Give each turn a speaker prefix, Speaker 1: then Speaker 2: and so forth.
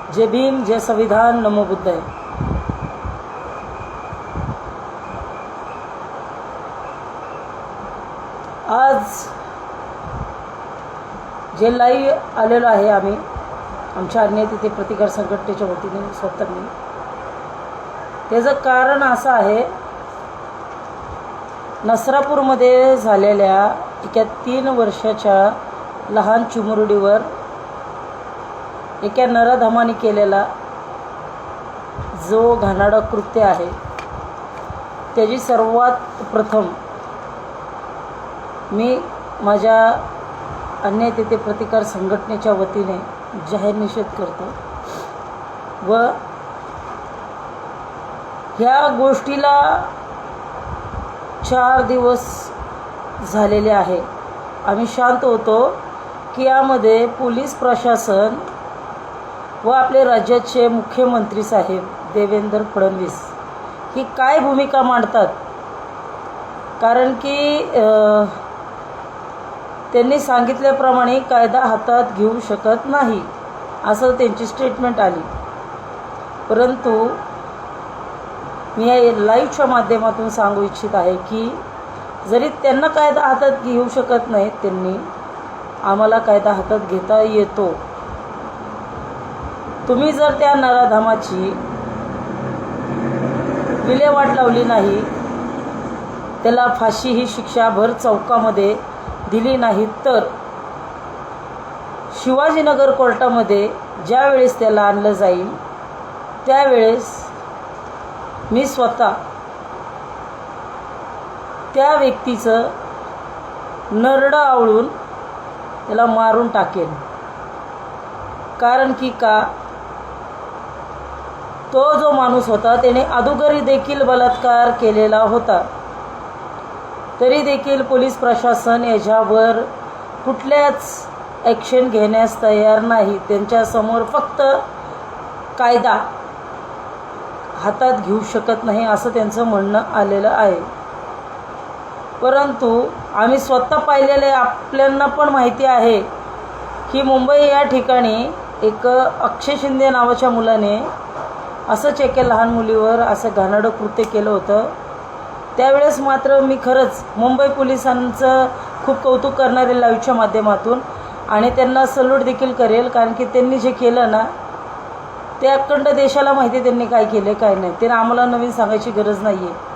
Speaker 1: जय भीम, जय संविधान, नमो बुद्धाय। आज जे लाईव्ह आलेलो आहे आम्ही आमच्या अन्याय तिथे प्रतिकार संघटनेच्या वतीने स्वतःनी, त्याचं कारण असं आहे, नसरापूरमध्ये झालेल्या एका 3 वर्षाच्या लहान चिमुरडीवर एका नराधमाने केलेला जो घाणारं कृत्य आहे, त्याची सर्वात प्रथम मी माझ्या अन्याय तिथे प्रतिकार संघटनेच्या वतीने जाहीर निषेध करतो व ह्या गोष्टीला 4 दिवस झालेले आहे। आम्ही शांत होतो की यामध्ये पोलीस प्रशासन व आपले राज्याचे मुख्यमंत्री साहेब देवेंद्र फडणवीस ही काय भूमिका मांडतात, कारण की त्यांनी सांगितल्याप्रमाणे कायदा हातात घेऊ शकत नाही असं त्यांची स्टेटमेंट आली। परंतु मी या लाईव्हच्या माध्यमातून सांगू इच्छित आहे की जरी त्यांना कायदा हातात घेऊ शकत नाहीत, त्यांनी आम्हाला कायदा हातात घेता येतो। तुम्ही जर त्या नराधमाची विल्हेवाट लावली नाही, त्याला फाशी ही शिक्षा भर चौकामध्ये दिली नाही, तर शिवाजीनगर कोर्टामध्ये ज्या वेळेस त्याला आणलं जाईल त्यावेळेस मी स्वतः त्या व्यक्तीचं नरडं आवळून त्याला मारून टाकेन। कारण की का, तो जो माणूस होता त्याने अगोदर देखील बलात्कार केलेला होता, तरी देखील पोलीस प्रशासन याच्यावर कुठल्याच ॲक्शन घेण्यास तयार नाही। त्यांच्यासमोर फक्त कायदा हातात घेऊ शकत नाही असं त्यांचं म्हणणं आलेलं आहे। परंतु आम्ही स्वतः पाहिलेले, आपल्यांना पण माहिती आहे की मुंबई या ठिकाणी एक अक्षय शिंदे नावाच्या मुलाने असंच एका लहान मुलीवर असं घाणेरडं कृत्य केलं होतं। त्यावेळेस मात्र मी खरंच मुंबई पोलिसांचं खूप कौतुक करणारे लाईव्हच्या माध्यमातून आणि त्यांना सल्यूट देखील करेल, कारण की त्यांनी जे केलं ना ते अखंड देशाला माहिती त्यांनी काय केलं काय नाही, ते आम्हाला नवीन सांगायची गरज नाही आहे।